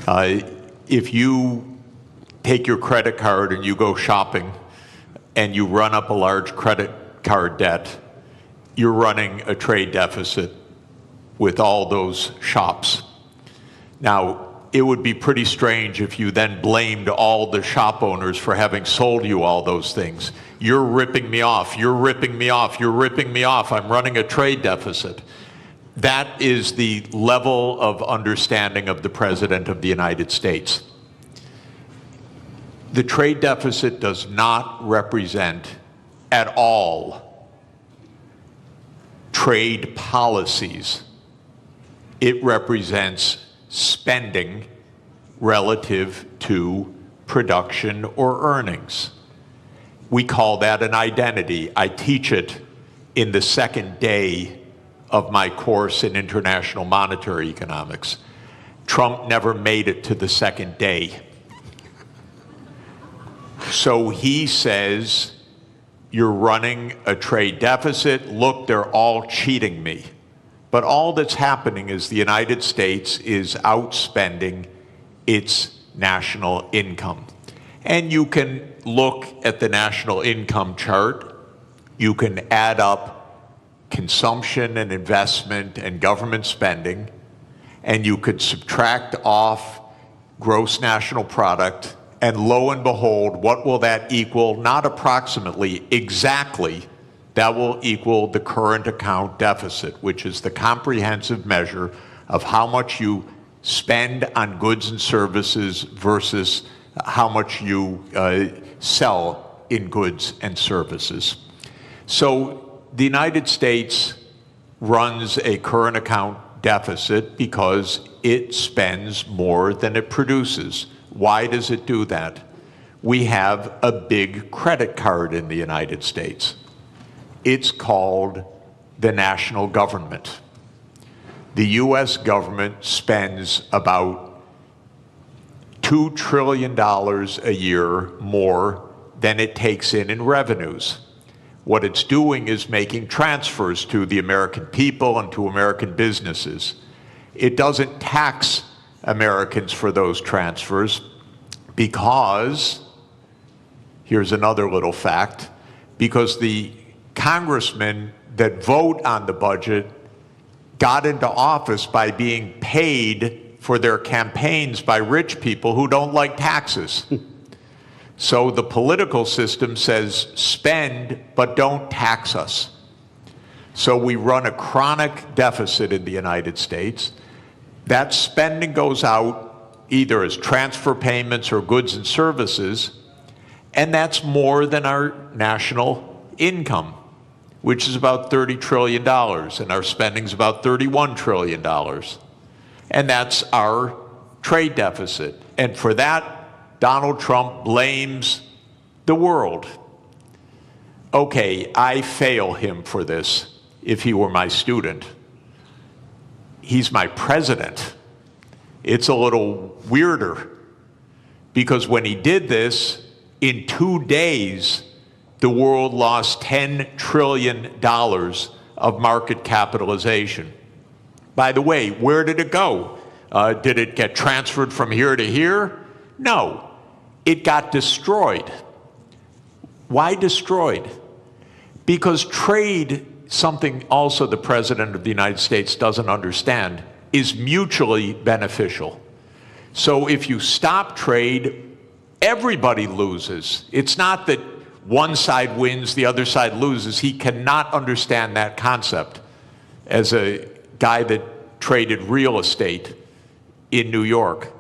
If you take your credit card and you go shopping and you run up a large credit card debt, you're running a trade deficit with all those shops. Now, it would be pretty strange if you then blamed all the shop owners for having sold you all those things. You're ripping me off, you're ripping me off, you're ripping me off, I'm running a trade deficit. That is the level of understanding of the President of the United States. The trade deficit does not represent at all trade policies. It represents spending relative to production or earnings. We call that an identity. I teach it in the second day of my course in international monetary economics. Trump never made it to the second day. So he says, you're running a trade deficit. Look, they're all cheating me. But all that's happening is the United States is outspending its national income. And you can look at the national income chart. You can add up consumption and investment and government spending, and you could subtract off gross national product, and lo and behold, what will that equal? Not approximately, exactly. That will equal the current account deficit, which is the comprehensive measure of how much you spend on goods and services versus how much you sell in goods and services. So the United States runs a current account deficit because it spends more than it produces. Why does it do that? We have a big credit card in the United States. It's called the national government. The US government spends about $2 trillion a year more than it takes in revenues. What it's doing is making transfers to the American people and to American businesses. It doesn't tax Americans for those transfers because, here's another little fact, because the congressmen that vote on the budget got into office by being paid for their campaigns by rich people who don't like taxes. So the political system says spend, but don't tax us. So we run a chronic deficit in the United States. That spending goes out either as transfer payments or goods and services, and that's more than our national income, which is about $30 trillion, and our spending is about $31 trillion. And that's our trade deficit. And for that, Donald Trump blames the world. Okay, I fail him for this if he were my student. He's my president. It's a little weirder because when he did this, in 2 days, the world lost $10 trillion of market capitalization. By the way, where did it go? Did it get transferred from here to here? No, it got destroyed. Why destroyed? Because trade, something also the President of the United States doesn't understand, is mutually beneficial. So if you stop trade, everybody loses. It's not that one side wins, the other side loses. He cannot understand that concept as a guy that traded real estate in New York.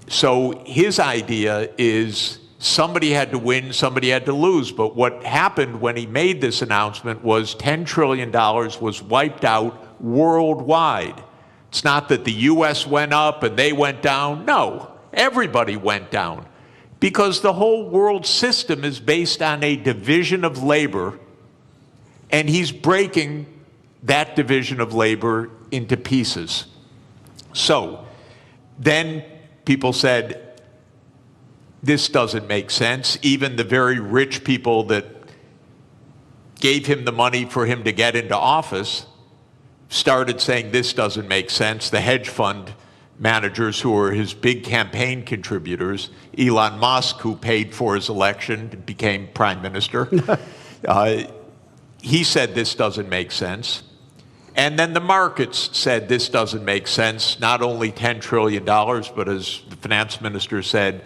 So his idea is somebody had to win, somebody had to lose. But what happened when he made this announcement was $10 trillion was wiped out worldwide. It's not that the US went up and they went down. No, everybody went down. Because the whole world system is based on a division of labor, and he's breaking that division of labor into pieces. So then people said, this doesn't make sense. Even the very rich people that gave him the money for him to get into office started saying this doesn't make sense. The hedge fund managers who were his big campaign contributors. Elon Musk, who paid for his election, became prime minister. He said this doesn't make sense. And then the markets said this doesn't make sense. Not only $10 trillion, but as the finance minister said,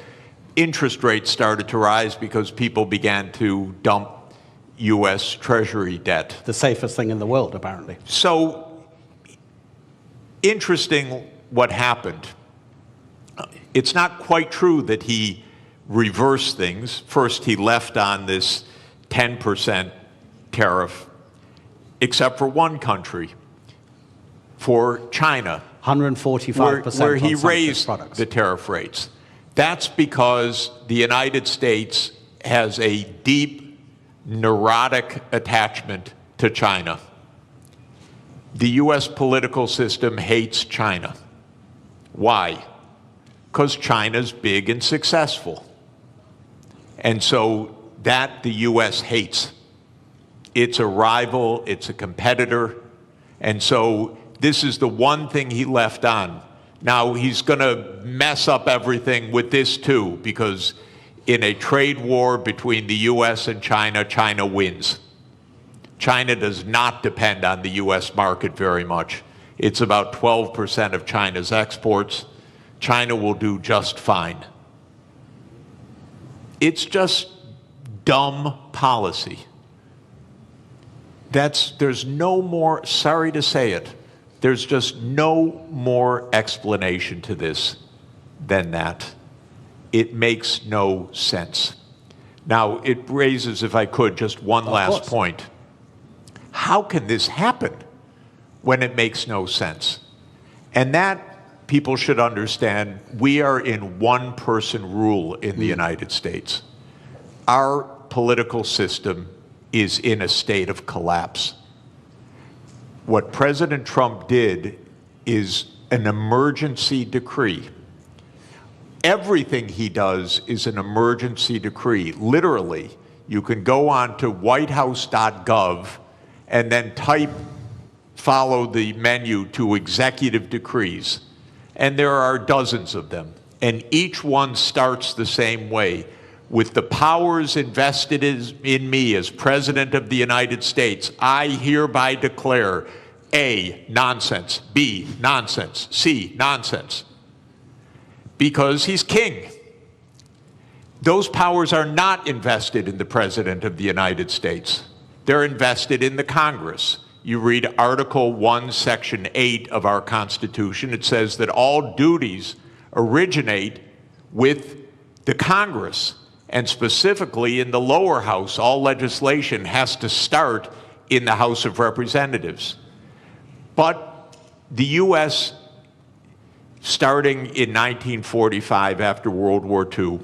interest rates started to rise because people began to dump U.S. Treasury debt. The safest thing in the world, apparently. So, interesting what happened. It's not quite true that he reversed things. First, he left on this 10% tariff, except for one country, for China, 145% where he on some raised products. the tariff rates. That's because the United States has a deep, neurotic attachment to China. The U.S. political system hates China. Why? Because China's big and successful. And so that the U.S. hates. It's a rival, it's a competitor, and so this is the one thing he left on. Now, he's going to mess up everything with this too, because in a trade war between the U.S. and China, China wins. China does not depend on the U.S. market very much. It's about 12% of China's exports. China will do just fine. It's just dumb policy. There's no more, sorry to say it, there's just no more explanation to this than that. It makes no sense. Now, it raises, if I could, just one last point. How can this happen when it makes no sense? And that, people should understand, we are in one-person rule in the United States. Our political system is in a state of collapse. What President Trump did is an emergency decree. Everything he does is an emergency decree. Literally, you can go on to whitehouse.gov and then follow the menu to executive decrees. And there are dozens of them. And each one starts the same way. With the powers invested in me as President of the United States, I hereby declare A, nonsense, B, nonsense, C, nonsense. Because he's king. Those powers are not invested in the President of the United States. They're invested in the Congress. You read Article 1, Section 8 of our Constitution. It says that all duties originate with the Congress. And specifically in the lower house, all legislation has to start in the House of Representatives. But the U.S., starting in 1945 after World War II,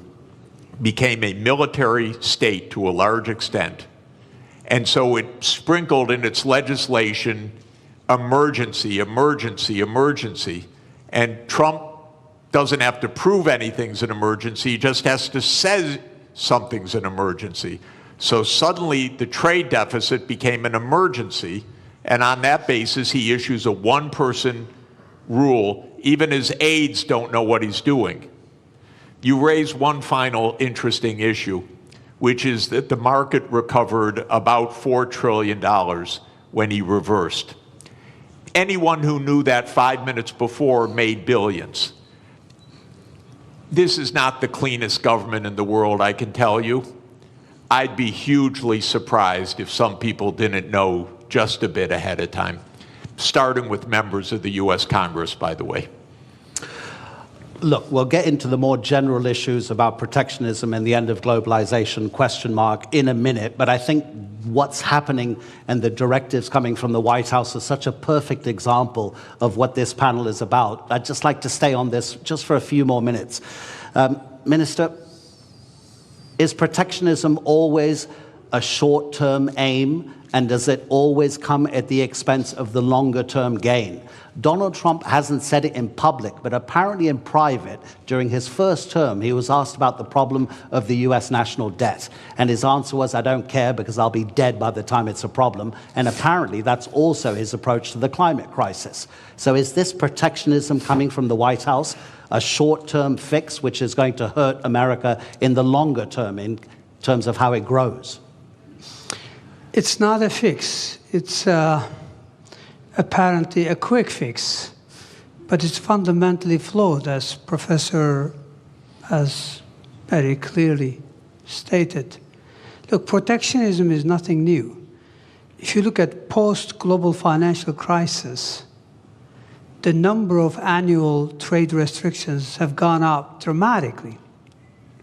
became a military state to a large extent. And so it sprinkled in its legislation emergency, emergency, emergency. And Trump doesn't have to prove anything's an emergency, he just has to say something's an emergency. So suddenly the trade deficit became an emergency, and on that basis he issues a one-person rule. Even his aides don't know what he's doing. You raise one final interesting issue, which is that the market recovered about $4 trillion when he reversed. Anyone who knew that 5 minutes before made billions. This is not the cleanest government in the world, I can tell you. I'd be hugely surprised if some people didn't know just a bit ahead of time, starting with members of the U.S. Congress, by the way. Look, we'll get into the more general issues about protectionism and the end of globalization, in a minute, but I think what's happening and the directives coming from the White House is such a perfect example of what this panel is about. I'd just like to stay on this just for a few more minutes. Minister, is protectionism always a short-term aim And does it always come at the expense of the longer-term gain? Donald Trump hasn't said it in public, but apparently in private, during his first term, he was asked about the problem of the US national debt. And his answer was, I don't care because I'll be dead by the time it's a problem. And apparently that's also his approach to the climate crisis. So is this protectionism coming from the White House a short-term fix which is going to hurt America in the longer term in terms of how it grows? It's not a fix. It's apparently a quick fix, but it's fundamentally flawed, as Professor has very clearly stated. Look, protectionism is nothing new. If you look at post-global financial crisis, the number of annual trade restrictions have gone up dramatically.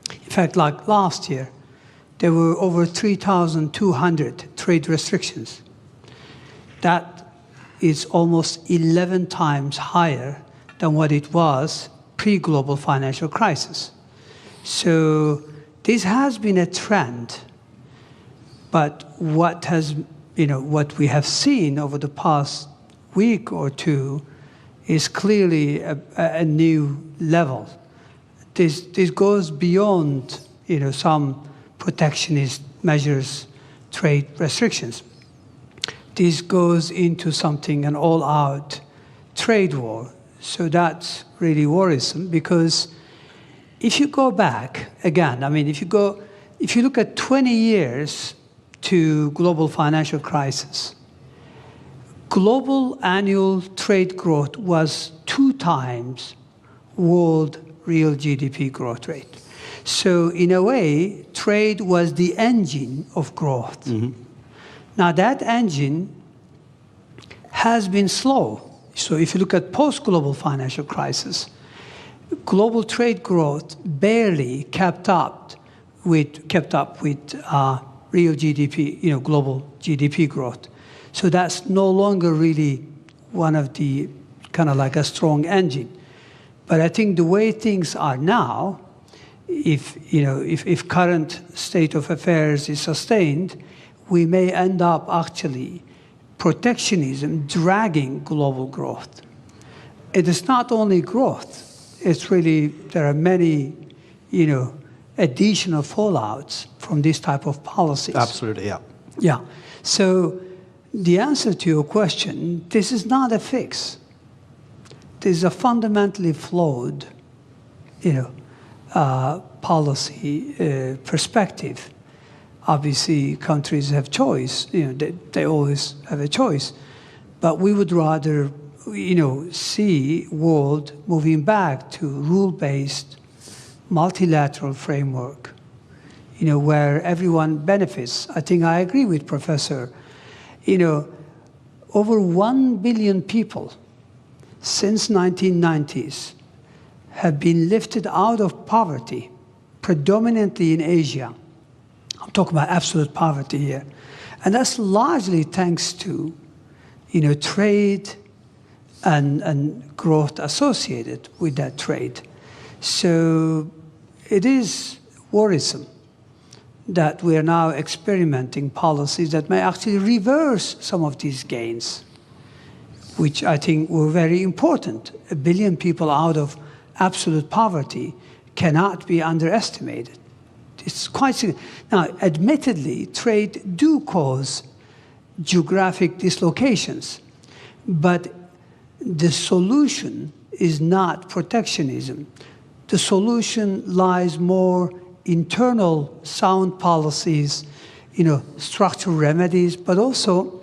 In fact, like last year, there were over 3,200 trade restrictions. That is almost 11 times higher than what it was pre-global financial crisis. So this has been a trend, but what we have seen over the past week or two is clearly a new level. This goes beyond some protectionist measures, trade restrictions. This goes into something, an all-out trade war. So that's really worrisome, because if you go back, again, I mean, if you look at 20 years to global financial crisis, global annual trade growth was 2 times world real GDP growth rate. So in a way, trade was the engine of growth. Mm-hmm. Now that engine has been slow. So if you look at post-global financial crisis, global trade growth barely kept up with real GDP, global GDP growth. So that's no longer really one of the kind of like a strong engine. But I think the way things are now, if current state of affairs is sustained, we may end up actually protectionism dragging global growth. It is not only growth, it's really, there are many, additional fallouts from this type of policies. Absolutely, yeah. Yeah. So the answer to your question, this is not a fix. This is a fundamentally flawed, policy perspective. Obviously, countries have choice. They always have a choice. But we would rather, see world moving back to rule-based, multilateral framework, where everyone benefits. I think I agree with Professor. Over 1 billion people since 1990s have been lifted out of poverty, predominantly in Asia. I'm talking about absolute poverty here. And that's largely thanks to, trade and growth associated with that trade. So it is worrisome that we are now experimenting policies that may actually reverse some of these gains, which I think were very important. 1 billion people out of absolute poverty cannot be underestimated. It's quite significant. Now, admittedly, trade do cause geographic dislocations, but the solution is not protectionism. The solution lies more internal sound policies, structural remedies, but also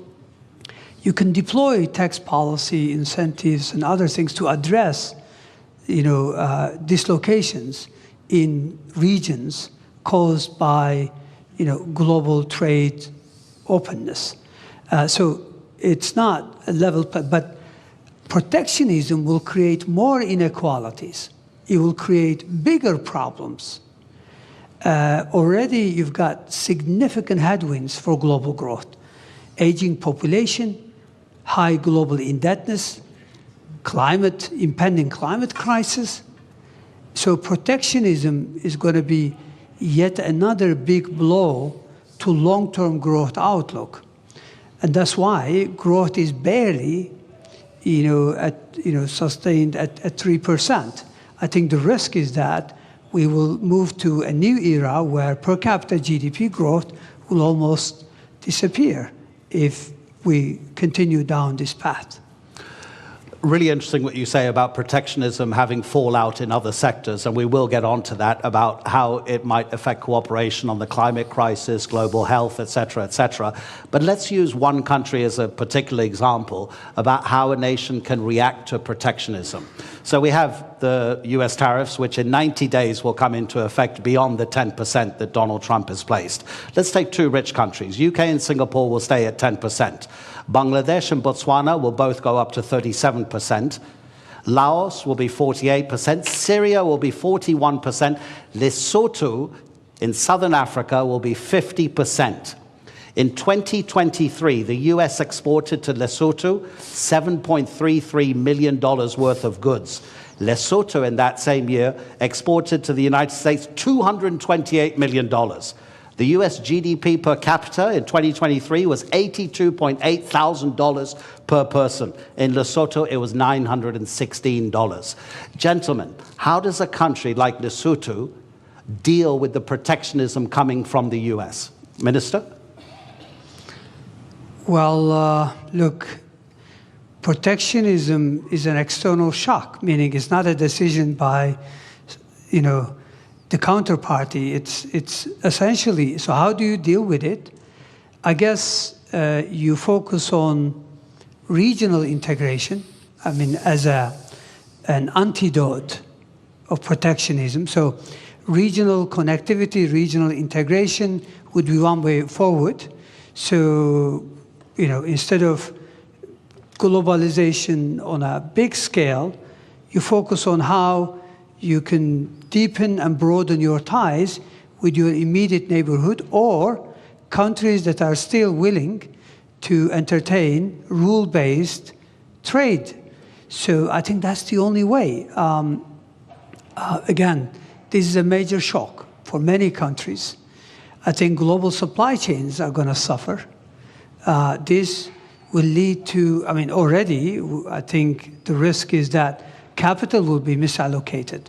you can deploy tax policy incentives and other things to address, dislocations in regions caused by, global trade openness. So it's not a level, but protectionism will create more inequalities. It will create bigger problems. Already you've got significant headwinds for global growth. Aging population, high global indebtedness, impending climate crisis. So protectionism is going to be yet another big blow to long-term growth outlook. And that's why growth is barely, sustained at 3%. I think the risk is that we will move to a new era where per capita GDP growth will almost disappear if we continue down this path. Really interesting what you say about protectionism having fallout in other sectors, and we will get on to that, about how it might affect cooperation on the climate crisis, global health, et cetera, et cetera. But let's use one country as a particular example about how a nation can react to protectionism. So we have the US tariffs, which in 90 days will come into effect beyond the 10% that Donald Trump has placed. Let's take two rich countries. UK and Singapore will stay at 10%. Bangladesh and Botswana will both go up to 37%. Laos will be 48%. Syria will be 41%. Lesotho in southern Africa will be 50%. In 2023, the US exported to Lesotho $7.33 million worth of goods. Lesotho in that same year exported to the United States $228 million. The US GDP per capita in 2023 was $82.8 thousand per person. In Lesotho, it was $916. Gentlemen, how does a country like Lesotho deal with the protectionism coming from the US? Minister? Well, look, protectionism is an external shock, meaning it's not a decision by, the counterparty. It's essentially, so how do you deal with it? I guess you focus on regional integration, as an antidote of protectionism. So regional connectivity, regional integration would be one way forward. So, instead of globalization on a big scale, you focus on how you can deepen and broaden your ties with your immediate neighborhood or countries that are still willing to entertain rule-based trade. So I think that's the only way. Again, this is a major shock for many countries. I think global supply chains are going to suffer. This will lead to, already, I think the risk is that capital will be misallocated.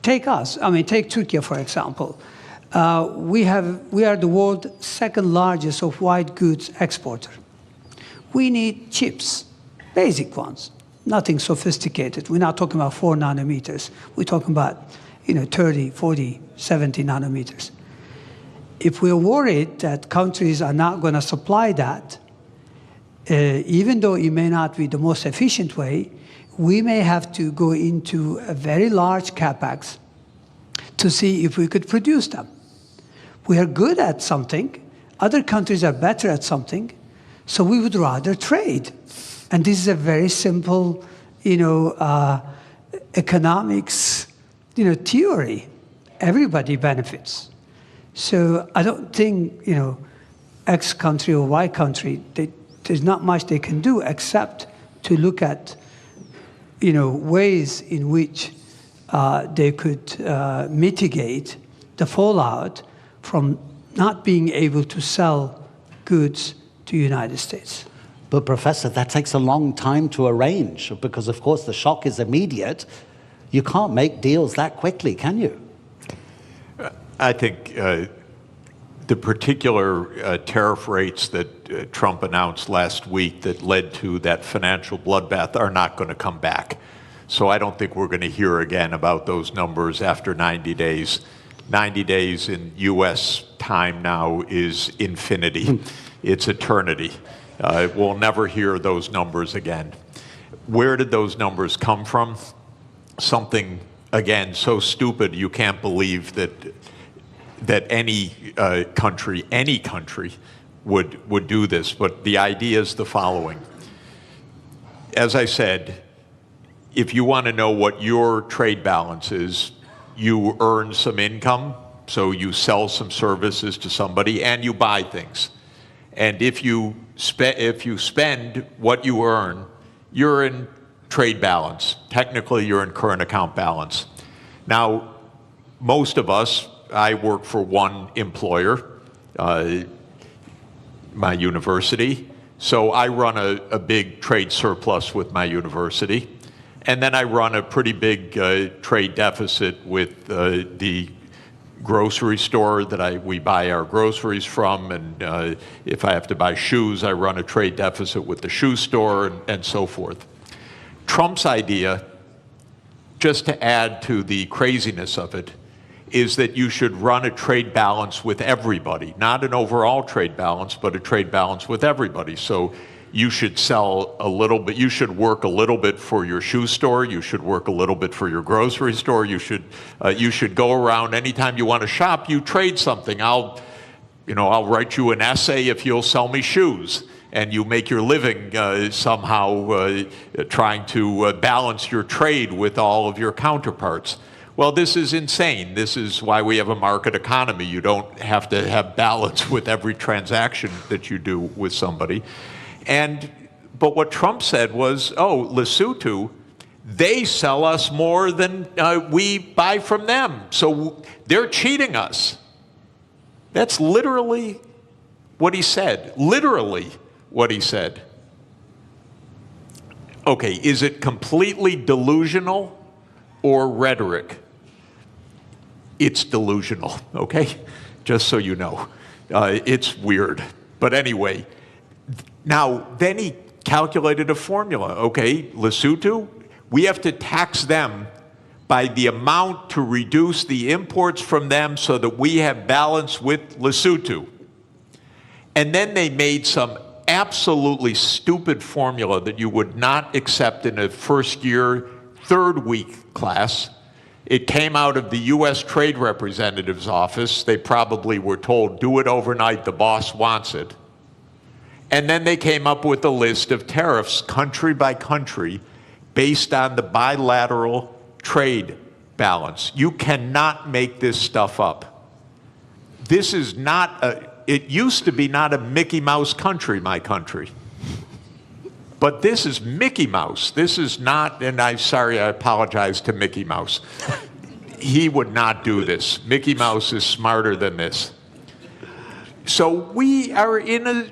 Take us, take Turkey, for example. We are the world's second largest of white goods exporter. We need chips, basic ones, nothing sophisticated. We're not talking about 4 nanometers. We're talking about 30, 40, 70 nanometers. If we're worried that countries are not going to supply that, even though it may not be the most efficient way, we may have to go into a very large capex to see if we could produce them. We are good at something. Other countries are better at something. So we would rather trade. And this is a very simple, economics, theory. Everybody benefits. So I don't think, X country or Y country, there's not much they can do except to look at ways in which they could mitigate the fallout from not being able to sell goods to the United States. But Professor, that takes a long time to arrange because, of course, the shock is immediate. You can't make deals that quickly, can you? I think the particular tariff rates that Trump announced last week that led to that financial bloodbath are not going to come back. So I don't think we're going to hear again about those numbers after 90 days. 90 days in U.S. time now is infinity. It's eternity. We'll never hear those numbers again. Where did those numbers come from? Something, again, so stupid you can't believe that any country would do this. But the idea is the following. As I said, if you want to know what your trade balance is, you earn some income, so you sell some services to somebody and you buy things. And if you spend what you earn, you're in trade balance. Technically, you're in current account balance. Now, most of us, I work for one employer, my university, So I run a big trade surplus with my university, and then I run a pretty big trade deficit with the grocery store that we buy our groceries from, and if I have to buy shoes, I run a trade deficit with the shoe store, and so forth. Trump's idea, just to add to the craziness of it, is that you should run a trade balance with everybody, not an overall trade balance, but a trade balance with everybody. So you should sell a little bit, you should work a little bit for your shoe store, you should work a little bit for your grocery store, you should go around anytime you want to shop, you trade something. I'll write you an essay if you'll sell me shoes. And you make your living somehow trying to balance your trade with all of your counterparts. Well, this is insane. This is why we have a market economy. You don't have to have balance with every transaction that you do with somebody. But what Trump said was, oh, Lesotho, they sell us more than we buy from them. So they're cheating us. That's literally what he said. Literally what he said. Okay, is it completely delusional or rhetoric? It's delusional, okay? Just so you know. It's weird. But anyway, now then he calculated a formula. Okay, Lesotho, we have to tax them by the amount to reduce the imports from them so that we have balance with Lesotho. And then they made some absolutely stupid formula that you would not accept in a first year, third week class. It came out of the U.S. Trade Representative's office. They probably were told, do it overnight, the boss wants it. And then they came up with a list of tariffs, country by country, based on the bilateral trade balance. You cannot make this stuff up. This is not it used to be not a Mickey Mouse country, my country. But this is Mickey Mouse. This is not, and I apologize to Mickey Mouse. He would not do this. Mickey Mouse is smarter than this. So we are in a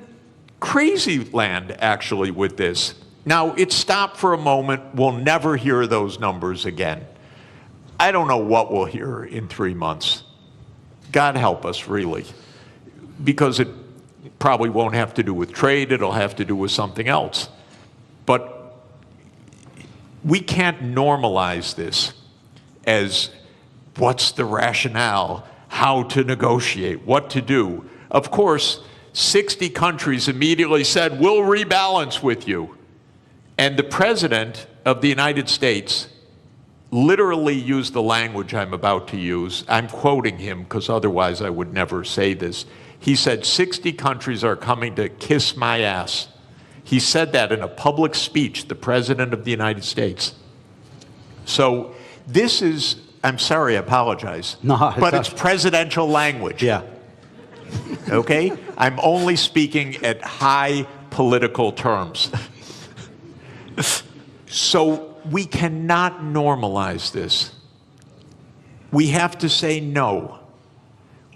crazy land, actually, with this. Now, it stopped for a moment. We'll never hear those numbers again. I don't know what we'll hear in 3 months. God help us, really. Because it probably won't have to do with trade. It'll have to do with something else. But we can't normalize this as what's the rationale, how to negotiate, what to do. Of course, 60 countries immediately said, we'll rebalance with you. And the President of the United States literally used the language I'm about to use. I'm quoting him because otherwise I would never say this. He said, 60 countries are coming to kiss my ass. He said that in a public speech, the President of the United States. So this is, I'm sorry, I apologize. No, but it's presidential language. Yeah. Okay? I'm only speaking at high political terms. So we cannot normalize this. We have to say no.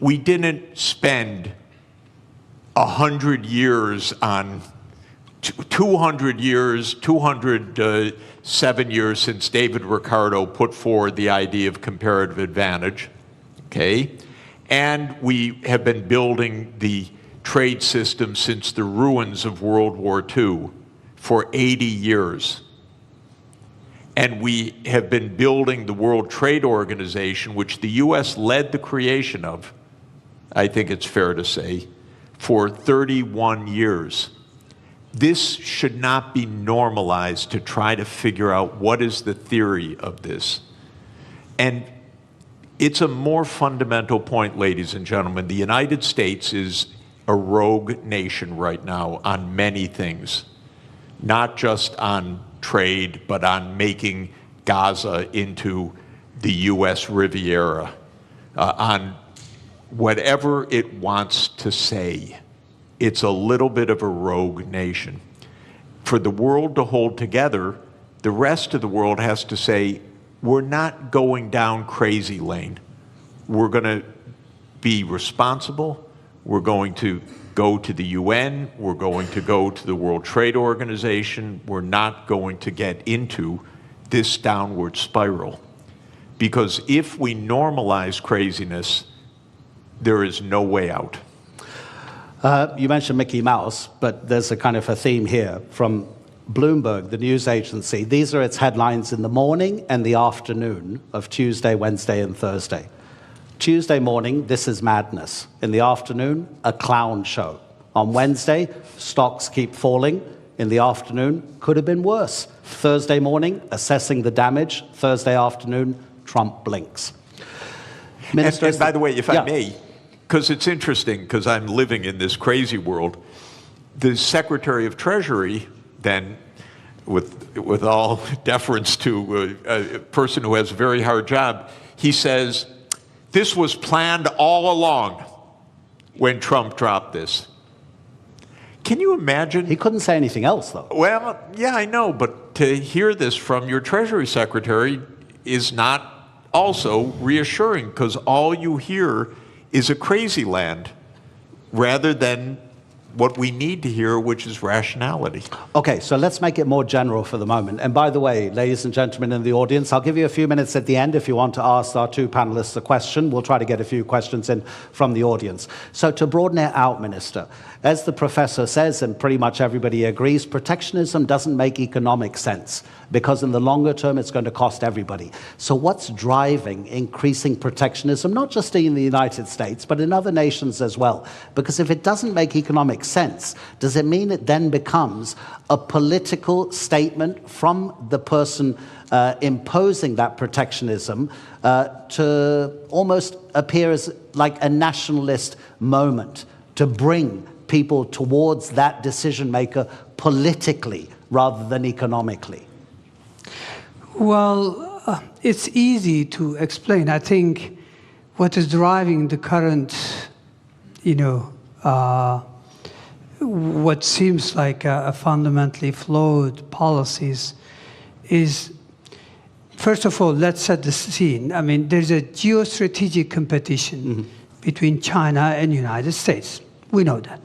We didn't spend 100 years on 200 years, 207 years since David Ricardo put forward the idea of comparative advantage, okay? And we have been building the trade system since the ruins of World War II for 80 years. And we have been building the World Trade Organization, which the U.S. led the creation of, I think it's fair to say, for 31 years. This should not be normalized to try to figure out what is the theory of this. And it's a more fundamental point, ladies and gentlemen. The United States is a rogue nation right now on many things, not just on trade, but on making Gaza into the U.S. Riviera, on whatever it wants to say. It's a little bit of a rogue nation. For the world to hold together, the rest of the world has to say, we're not going down crazy lane. We're going to be responsible. We're going to go to the UN. We're going to go to the World Trade Organization. We're not going to get into this downward spiral. Because if we normalize craziness, there is no way out. You mentioned Mickey Mouse, but there's a kind of a theme here from Bloomberg, the news agency. These are its headlines in the morning and the afternoon of Tuesday, Wednesday, and Thursday. Tuesday morning, this is madness. In the afternoon, a clown show. On Wednesday, stocks keep falling. In the afternoon, could have been worse. Thursday morning, assessing the damage. Thursday afternoon, Trump blinks. Minister, and by the way, if yeah. I may, because it's interesting, because I'm living in this crazy world, the Secretary of Treasury, then, with all deference to a person who has a very hard job, he says, this was planned all along when Trump dropped this. Can you imagine? He couldn't say anything else, though. Well, yeah, I know, but to hear this from your Treasury Secretary is not also reassuring, because all you hear is a crazy land rather than what we need to hear, which is rationality. Okay, so let's make it more general for the moment. And by the way, ladies and gentlemen in the audience, I'll give you a few minutes at the end if you want to ask our two panelists a question. We'll try to get a few questions in from the audience. So to broaden it out, Minister, as the professor says, and pretty much everybody agrees, protectionism doesn't make economic sense because in the longer term, it's going to cost everybody. So what's driving increasing protectionism, not just in the United States, but in other nations as well? Because if it doesn't make economic sense, does it mean it then becomes a political statement from the person imposing that protectionism to almost appear as like a nationalist moment to bring people towards that decision maker politically rather than economically? Well, it's easy to explain. I think what is driving the current, what seems like a fundamentally flawed policies is, first of all, let's set the scene. I mean, there's a geostrategic competition between China and the United States. We know that.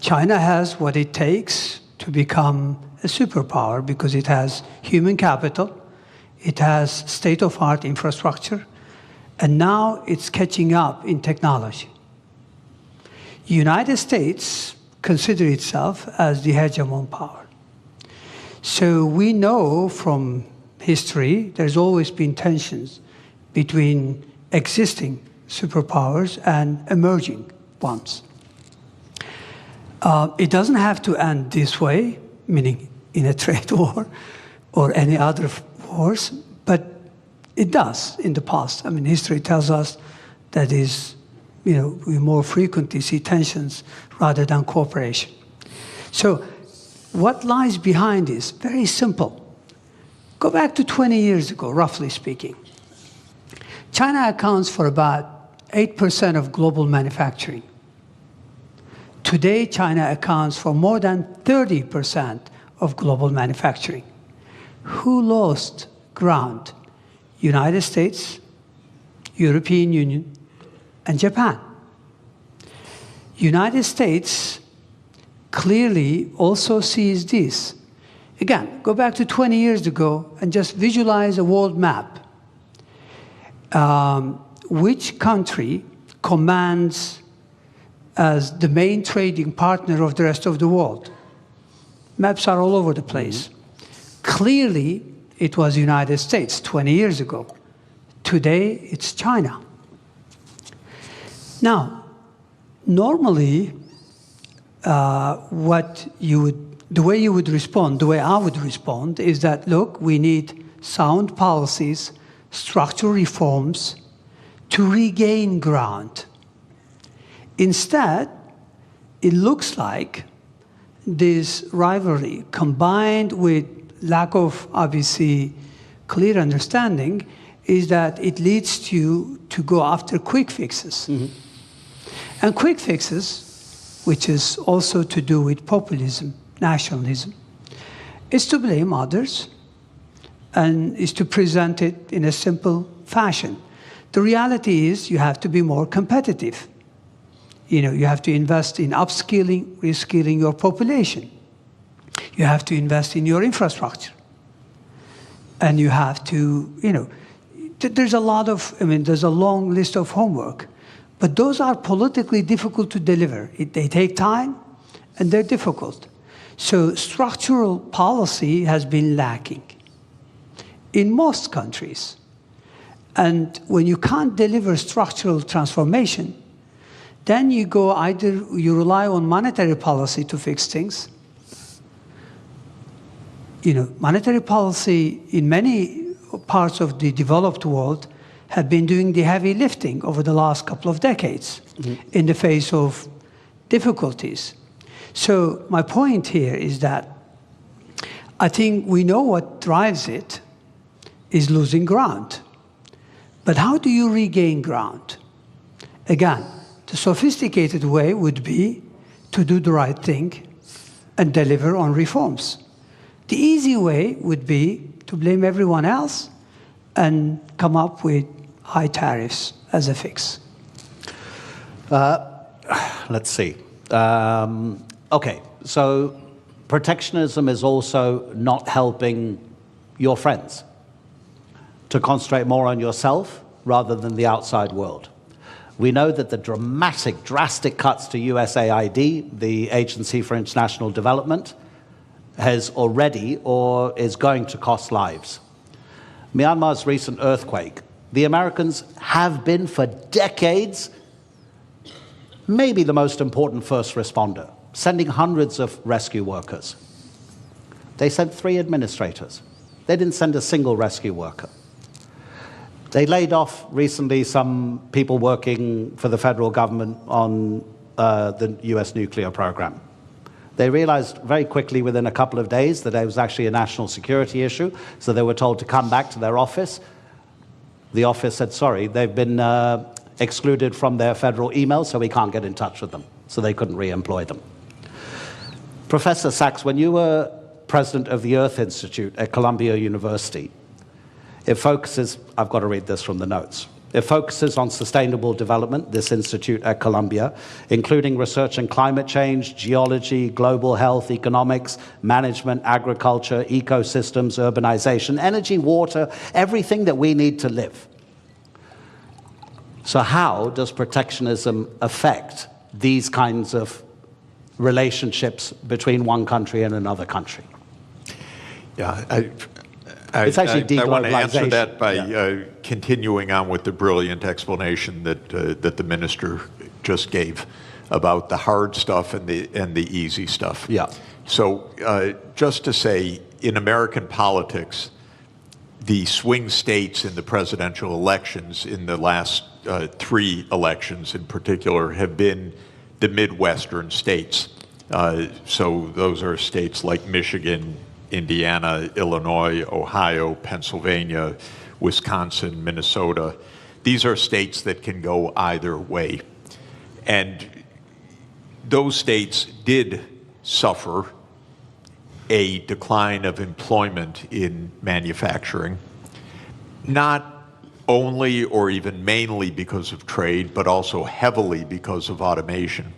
China has what it takes to become a superpower because it has human capital, it has state-of-the-art infrastructure, and now it's catching up in technology. The United States considers itself as the hegemon power. So we know from history there's always been tensions between existing superpowers and emerging ones. It doesn't have to end this way, meaning in a trade war or any other wars, but it does in the past. I mean, history tells us that we more frequently see tensions rather than cooperation. So what lies behind this? Very simple. Go back to 20 years ago, roughly speaking. China accounts for about 8% of global manufacturing. Today, China accounts for more than 30% of global manufacturing. Who lost ground? United States, European Union, and Japan. United States clearly also sees this. Again, go back to 20 years ago and just visualize a world map. Which country commands as the main trading partner of the rest of the world? Maps are all over the place. Clearly, it was the United States 20 years ago. Today, it's China. Now, normally, the way you would respond, the way I would respond, is that, look, we need sound policies, structural reforms to regain ground. Instead, it looks like this rivalry, combined with lack of, obviously, clear understanding, is that it leads you to go after quick fixes. And quick fixes, which is also to do with populism, nationalism, is to blame others and is to present it in a simple fashion. The reality is you have to be more competitive. You have to invest in upskilling, reskilling your population. You have to invest in your infrastructure. And you have to, there's a long list of homework. But those are politically difficult to deliver. They take time, and they're difficult. So structural policy has been lacking in most countries. And when you can't deliver structural transformation, then you rely on monetary policy to fix things. Monetary policy in many parts of the developed world have been doing the heavy lifting over the last couple of decades in the face of difficulties. So my point here is that I think we know what drives it is losing ground. But how do you regain ground? Again, the sophisticated way would be to do the right thing and deliver on reforms. The easy way would be to blame everyone else and come up with high tariffs as a fix. Let's see. Okay, so protectionism is also not helping your friends to concentrate more on yourself rather than the outside world. We know that the drastic cuts to USAID, the Agency for International Development, has already or is going to cost lives. Myanmar's recent earthquake, the Americans have been for decades maybe the most important first responder, sending hundreds of rescue workers. They sent 3 administrators. They didn't send a single rescue worker. They laid off recently some people working for the federal government on the US nuclear program. They realized very quickly within a couple of days that it was actually a national security issue, so they were told to come back to their office. The office said, sorry, they've been excluded from their federal emails, so we can't get in touch with them. So they couldn't re-employ them. Professor Sachs, when you were president of the Earth Institute at Columbia University, it focuses, I've got to read this from the notes. It focuses on sustainable development, this institute at Columbia, including research in climate change, geology, global health, economics, management, agriculture, ecosystems, urbanization, energy, water, everything that we need to live. So how does protectionism affect these kinds of relationships between one country and another country? Yeah, It's actually I want to answer deglobalization. that by continuing on with the brilliant explanation that the minister just gave about the hard stuff and the easy stuff. Yeah. So just to say, in American politics, the swing states in the presidential elections in the last 3 elections in particular have been the Midwestern states. So those are states like Michigan, Indiana, Illinois, Ohio, Pennsylvania, Wisconsin, Minnesota. These are states that can go either way. And those states did suffer a decline of employment in manufacturing, not only or even mainly because of trade, but also heavily because of automation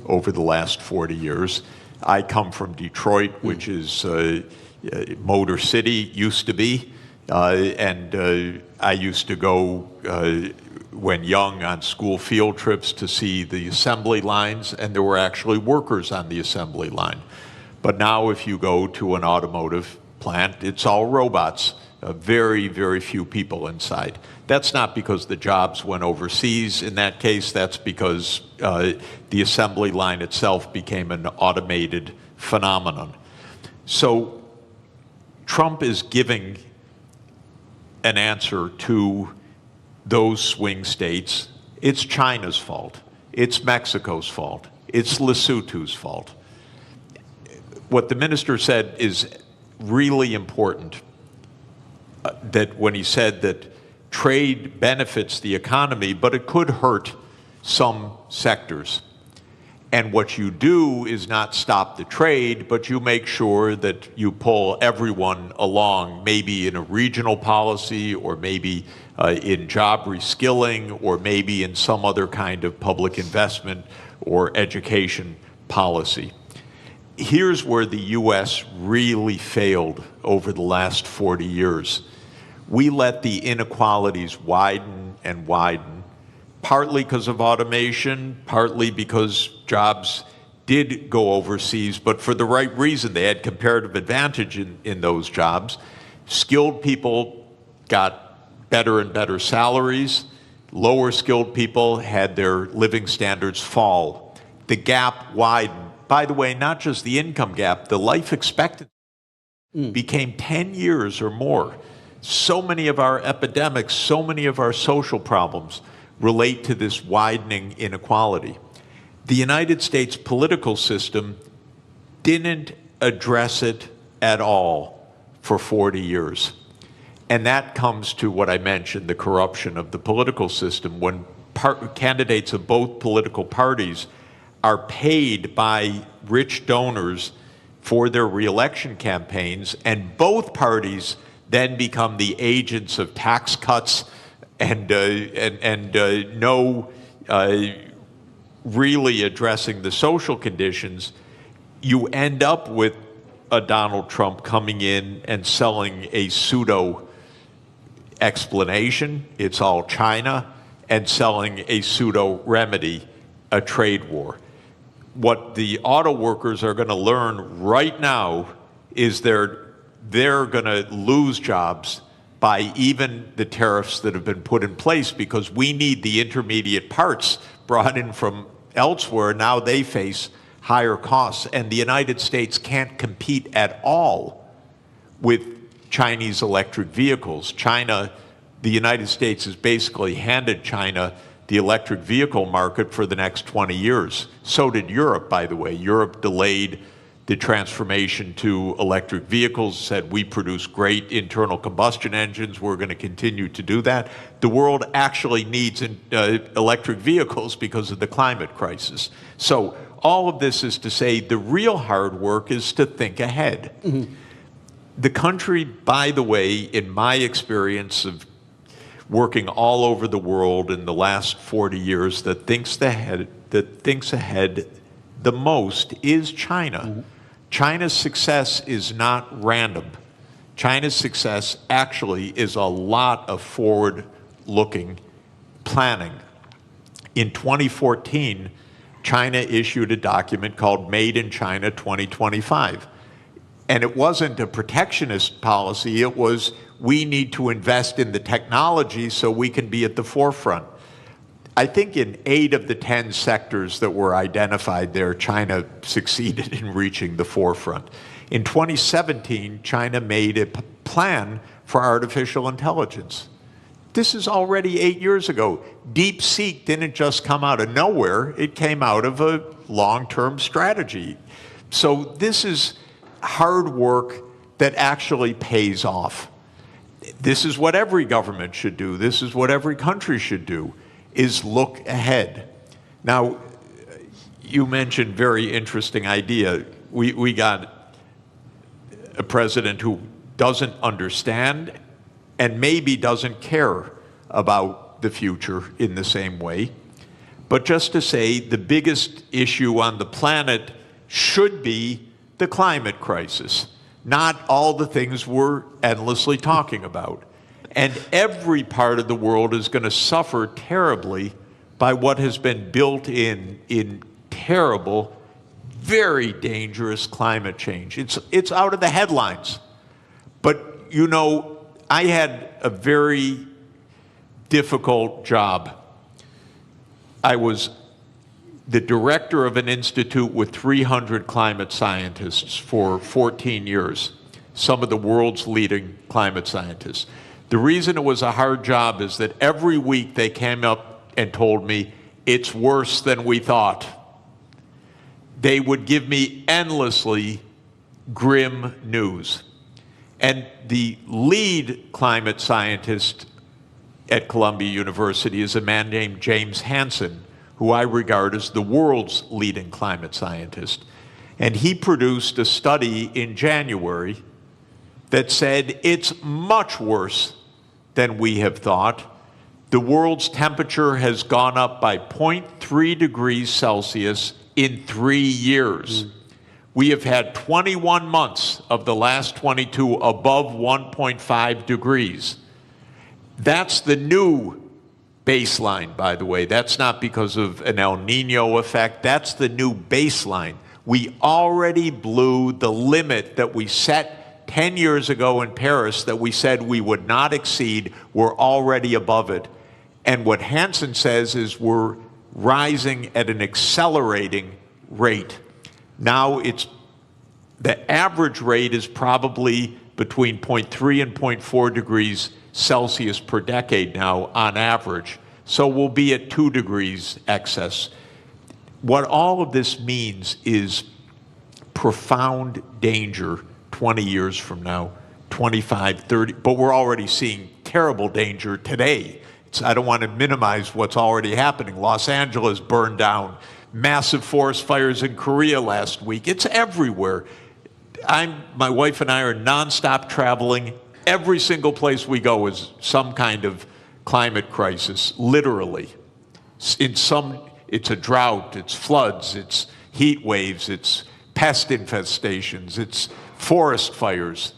over the last 40 years. I come from Detroit, which is Motor City, used to be, and I used to go when young on school field trips to see the assembly lines, and there were actually workers on the assembly line. But now if you go to an automotive plant, it's all robots, very, very few people inside. That's not because the jobs went overseas. In that case, that's because the assembly line itself became an automated phenomenon. So Trump is giving an answer to those swing states. It's China's fault. It's Mexico's fault. It's Lesotho's fault. What the minister said is really important, that when he said that trade benefits the economy, but it could hurt some sectors. And what you do is not stop the trade, but you make sure that you pull everyone along, maybe in a regional policy, or maybe in job reskilling, or maybe in some other kind of public investment or education policy. Here's where the U.S. really failed over the last 40 years. We let the inequalities widen and widen, partly because of automation, partly because jobs did go overseas, but for the right reason. They had comparative advantage in those jobs. Skilled people got better and better salaries. Lower skilled people had their living standards fall. The gap widened. By the way, not just the income gap, the life expectancy became 10 years or more. So many of our epidemics, so many of our social problems relate to this widening inequality. The United States political system didn't address it at all for 40 years. And that comes to what I mentioned, the corruption of the political system. When candidates of both political parties are paid by rich donors for their reelection campaigns, and both parties then become the agents of tax cuts and no really addressing the social conditions, you end up with a Donald Trump coming in and selling a pseudo explanation, it's all China, and selling a pseudo remedy, a trade war. What the auto workers are going to learn right now is they're going to lose jobs by even the tariffs that have been put in place, because we need the intermediate parts brought in from elsewhere. Now they face higher costs, and the United States can't compete at all with Chinese electric vehicles. The United States has basically handed China the electric vehicle market for the next 20 years. So did Europe, by the way. Europe delayed the transformation to electric vehicles, said we produce great internal combustion engines, we're going to continue to do that. The world actually needs electric vehicles because of the climate crisis. So all of this is to say the real hard work is to think ahead. Mm-hmm. The country, by the way, in my experience of working all over the world in the last 40 years, that thinks ahead the most is China. Mm-hmm. China's success is not random. China's success actually is a lot of forward-looking planning. In 2014, China issued a document called Made in China 2025. And it wasn't a protectionist policy, it was, we need to invest in the technology so we can be at the forefront. I think in 8 of the 10 sectors that were identified there, China succeeded in reaching the forefront. In 2017, China made a plan for artificial intelligence. This is already 8 years ago. DeepSeek didn't just come out of nowhere, it came out of a long-term strategy. So this is hard work that actually pays off. This is what every government should do. This is what every country should do, is look ahead. Now, you mentioned very interesting idea. We got a president who doesn't understand and maybe doesn't care about the future in the same way. But just to say, the biggest issue on the planet should be the climate crisis, not all the things we're endlessly talking about. And every part of the world is going to suffer terribly by what has been built in terrible, very dangerous climate change. It's out of the headlines. But, you know, I had a very difficult job. I was the director of an institute with 300 climate scientists for 14 years, some of the world's leading climate scientists. The reason it was a hard job is that every week they came up and told me, it's worse than we thought. They would give me endlessly grim news. And the lead climate scientist at Columbia University is a man named James Hansen, who I regard as the world's leading climate scientist. And he produced a study in January that said it's much worse than we have thought. The world's temperature has gone up by 0.3 degrees Celsius in 3 years. We have had 21 months of the last 22 above 1.5 degrees. That's the new baseline, by the way. That's not because of an El Nino effect. That's the new baseline. We already blew the limit that we set 10 years ago in Paris that we said we would not exceed. We're already above it. And what Hansen says is we're rising at an accelerating rate. Now the average rate is probably between 0.3 and 0.4 degrees Celsius per decade now on average. So we'll be at 2 degrees excess. What all of this means is profound danger 20 years from now, 25, 30, but we're already seeing terrible danger today. I don't want to minimize what's already happening. Los Angeles burned down, massive forest fires in Korea last week. It's everywhere. My wife and I are nonstop traveling. Every single place we go is some kind of climate crisis, literally. It's a drought, it's floods, it's heat waves, it's pest infestations, it's forest fires.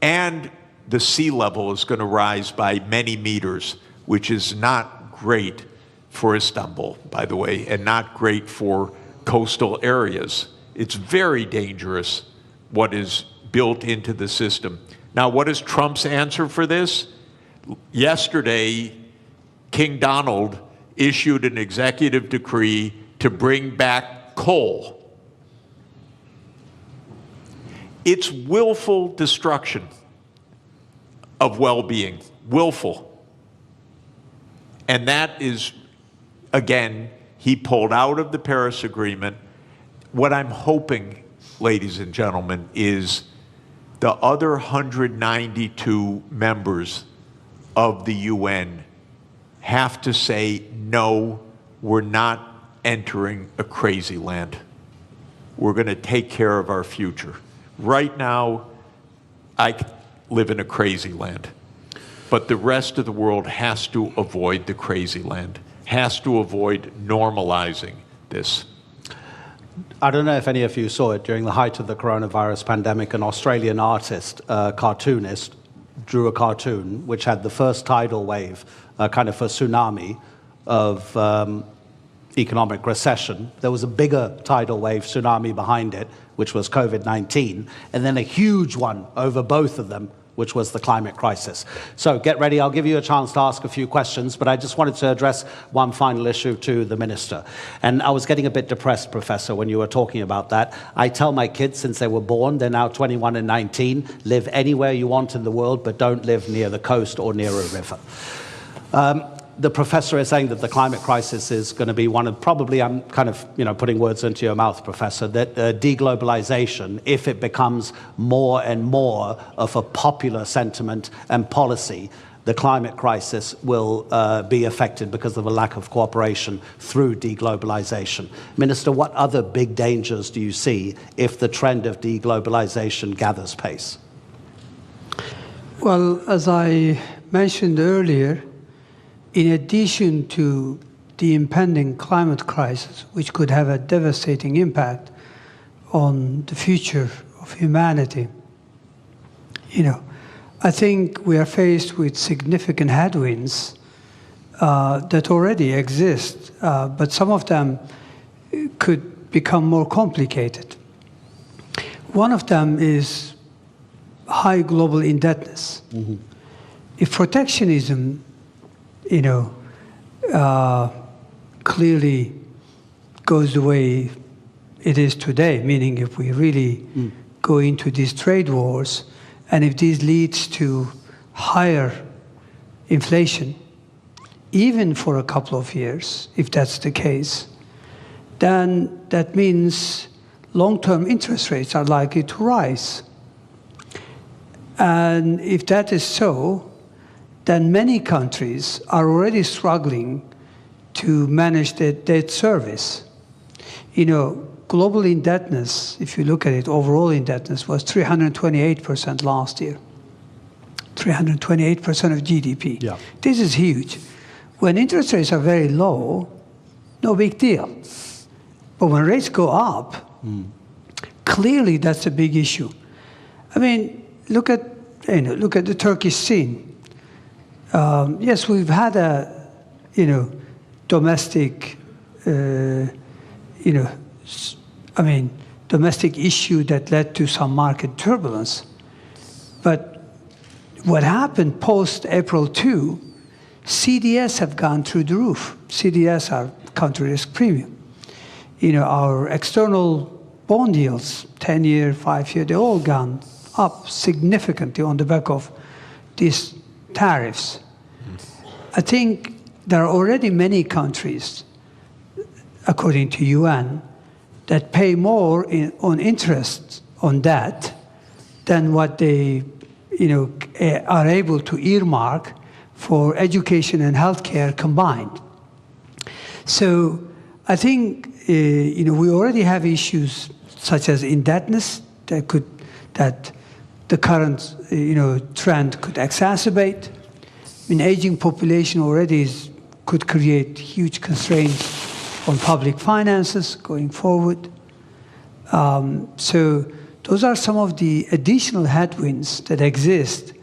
And the sea level is going to rise by many meters, which is not great for Istanbul, by the way, and not great for coastal areas. It's very dangerous what is built into the system. Now, what is Trump's answer for this? Yesterday, King Donald issued an executive decree to bring back coal. It's willful destruction of well-being, willful. And that is, again, he pulled out of the Paris Agreement. What I'm hoping, ladies and gentlemen, is the other 192 members of the UN have to say, no, we're not entering a crazy land. We're going to take care of our future. Right now, I live in a crazy land. But the rest of the world has to avoid the crazy land, has to avoid normalizing this. I don't know if any of you saw it during the height of the coronavirus pandemic. An Australian artist, cartoonist, drew a cartoon which had the first tidal wave, kind of a tsunami of economic recession. There was a bigger tidal wave tsunami behind it, which was COVID-19, and then a huge one over both of them, which was the climate crisis. So get ready, I'll give you a chance to ask a few questions, but I just wanted to address one final issue to the minister. And I was getting a bit depressed, Professor, when you were talking about that. I tell my kids since they were born, they're now 21 and 19, live anywhere you want in the world, but don't live near the coast or near a river. The professor is saying that the climate crisis is going to be one of, probably, I'm kind of, putting words into your mouth, Professor, that deglobalization, if it becomes more and more of a popular sentiment and policy, the climate crisis will be affected because of a lack of cooperation through deglobalization. Minister, what other big dangers do you see if the trend of deglobalization gathers pace? Well, as I mentioned earlier, in addition to the impending climate crisis, which could have a devastating impact on the future of humanity, I think we are faced with significant headwinds that already exist, but some of them could become more complicated. One of them is high global indebtedness. Mm-hmm. If protectionism clearly goes the way it is today, meaning if we really go into these trade wars, and if this leads to higher inflation, even for a couple of years, if that's the case, then that means long-term interest rates are likely to rise. And if that is so, then many countries are already struggling to manage the debt service. Global indebtedness, if you look at it, overall indebtedness was 328% last year. 328% of GDP. Yeah. This is huge. When interest rates are very low, no big deal. But when rates go up, clearly that's a big issue. I mean, look at the Turkish scene. Yes, we've had a domestic domestic issue that led to some market turbulence. But what happened post-April 2, CDS have gone through the roof. CDS are country risk premium. Our external bond yields, 10-year, 5-year, they all gone up significantly on the back of these tariffs. I think there are already many countries, according to UN, that pay more on interest on that than what they are able to earmark for education and healthcare combined. So I think we already have issues such as indebtedness that the current trend could exacerbate. Aging population already could create huge constraints on public finances going forward. So those are some of the additional headwinds that exist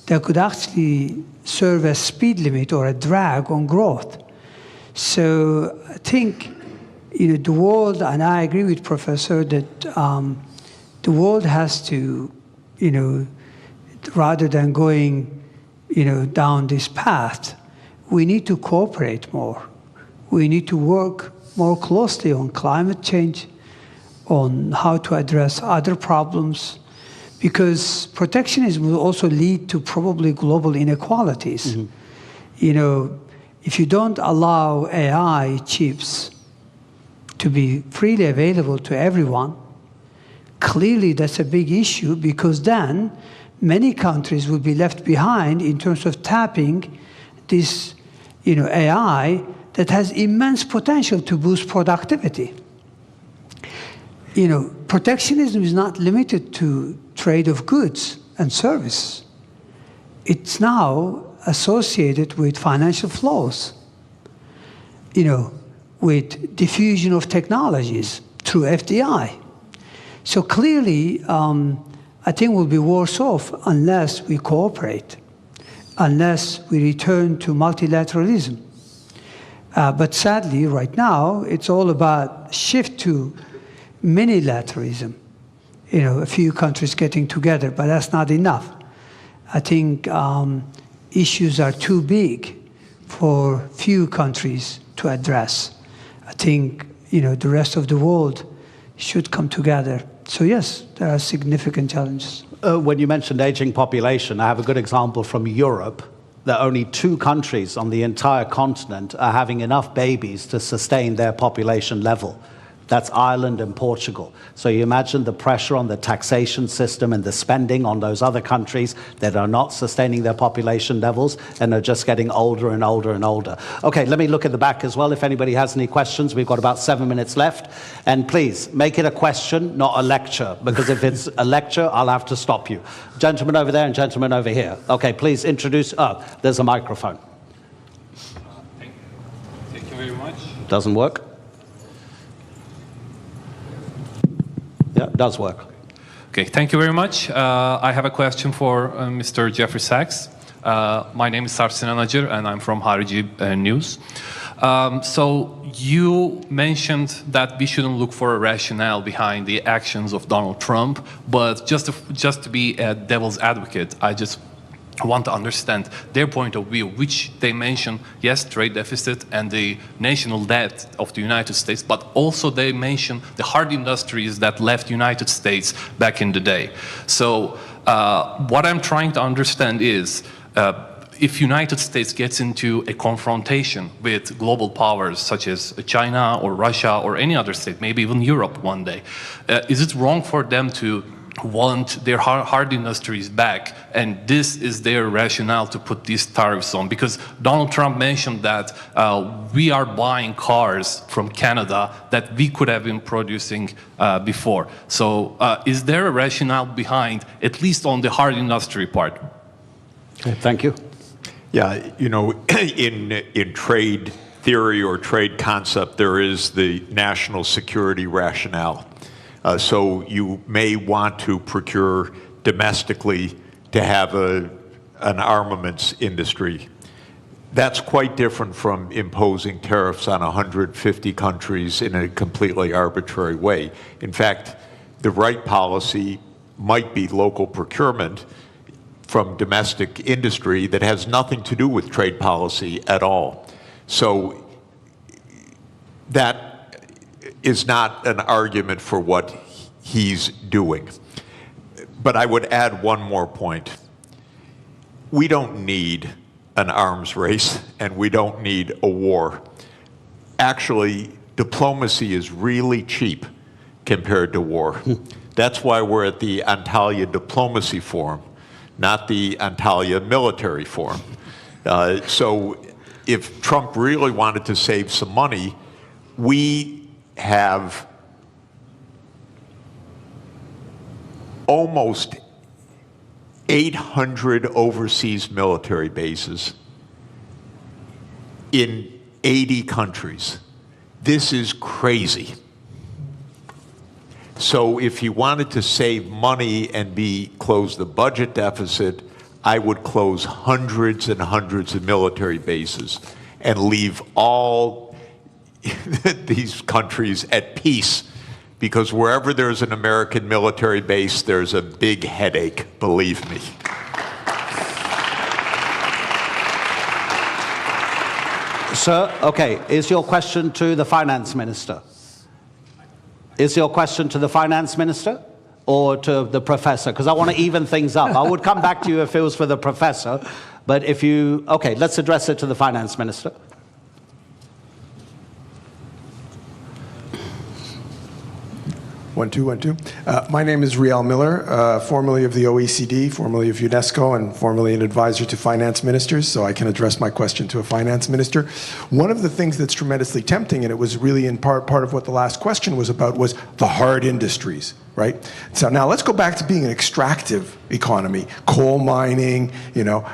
that could actually serve as speed limit or a drag on growth. So I think the world, and I agree with Professor that the world has to, rather than going down this path, we need to cooperate more. We need to work more closely on climate change, on how to address other problems, because protectionism will also lead to probably global inequalities. If you don't allow AI chips to be freely available to everyone, clearly that's a big issue, because then many countries will be left behind in terms of tapping this AI that has immense potential to boost productivity. Protectionism is not limited to trade of goods and service. It's now associated with financial flows, with diffusion of technologies through FDI. So clearly, I think we'll be worse off unless we cooperate, unless we return to multilateralism. But sadly, right now, it's all about shift to minilateralism. A few countries getting together, but that's not enough. I think issues are too big for few countries to address. I think the rest of the world should come together. So yes, there are significant challenges. When you mentioned aging population, I have a good example from Europe, that only 2 countries on the entire continent are having enough babies to sustain their population level. That's Ireland and Portugal. So you imagine the pressure on the taxation system and the spending on those other countries that are not sustaining their population levels and are just getting older and older and older. Okay, let me look at the back as well if anybody has any questions. We've got about 7 minutes left. And please, make it a question, not a lecture, because if it's a lecture, I'll have to stop you. Gentleman over there and gentleman over here. Okay, please introduce, there's a microphone. Thank you very much. Doesn't work? Yeah, it does work. Okay, thank you very much. I have a question for Mr. Jeffrey Sachs. My name is Sarsinan Acar, and I'm from Harici News. So you mentioned that we shouldn't look for a rationale behind the actions of Donald Trump, but just to be a devil's advocate, I just want to understand their point of view, which they mention, yes, trade deficit and the national debt of the United States, but also they mention the hard industries that left United States back in the day. So what I'm trying to understand is, if United States gets into a confrontation with global powers such as China or Russia or any other state, maybe even Europe one day, is it wrong for them to want their hard industries back, and this is their rationale to put these tariffs on. Because Donald Trump mentioned that we are buying cars from Canada that we could have been producing before. So is there a rationale behind, at least on the hard industry part? Okay, thank you. Yeah, you know, in trade theory or trade concept, there is the national security rationale. So you may want to procure domestically to have an armaments industry. That's quite different from imposing tariffs on 150 countries in a completely arbitrary way. In fact, the right policy might be local procurement from domestic industry that has nothing to do with trade policy at all. So that is not an argument for what he's doing. But I would add one more point. We don't need an arms race, and we don't need a war. Actually, diplomacy is really cheap compared to war. That's why we're at the Antalya Diplomacy Forum, not the Antalya Military Forum. So if Trump really wanted to save some money, we have almost 800 overseas military bases in 80 countries. This is crazy. So if he wanted to save money and close the budget deficit, I would close hundreds and hundreds of military bases and leave all these countries at peace, because wherever there's an American military base, there's a big headache, believe me. Sir, okay, is your question to the finance minister? Is your question to the finance minister or to the professor? Because I want to even things up. I would come back to you if it was for the professor, but if you, okay, let's address it to the finance minister. 1, 2, 1, 2. My name is Riel Miller, formerly of the OECD, formerly of UNESCO, and formerly an advisor to finance ministers, so I can address my question to a finance minister. One of the things that's tremendously tempting, and it was really in part of what the last question was about, was the hard industries, right? So now let's go back to being an extractive economy. Coal mining, you know,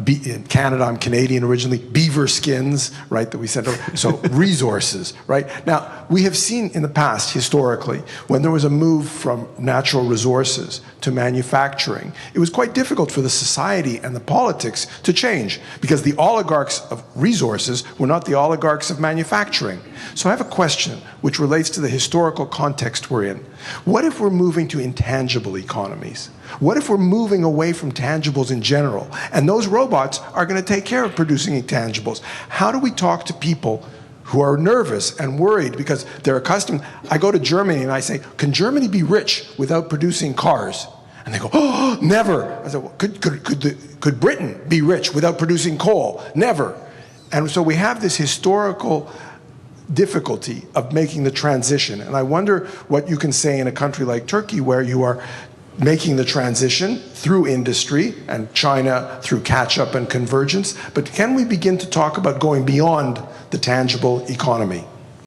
in Canada, I'm Canadian originally, beaver skins, right, that we sent over. So resources, right? Now, we have seen in the past, historically, when there was a move from natural resources to manufacturing, it was quite difficult for the society and the politics to change, because the oligarchs of resources were not the oligarchs of manufacturing. So I have a question which relates to the historical context we're in. What if we're moving to intangible economies? What if we're moving away from tangibles in general, and those robots are going to take care of producing intangibles? How do we talk to people who are nervous and worried because they're accustomed? I go to Germany and I say, can Germany be rich without producing cars? And they go, oh, never. I said, well, could Britain be rich without producing coal? Never. And so we have this historical difficulty of making the transition. And I wonder what you can say in a country like Turkey, where you are making the transition through industry, and China through catch-up and convergence. But can we begin to talk about going beyond the tangible economy?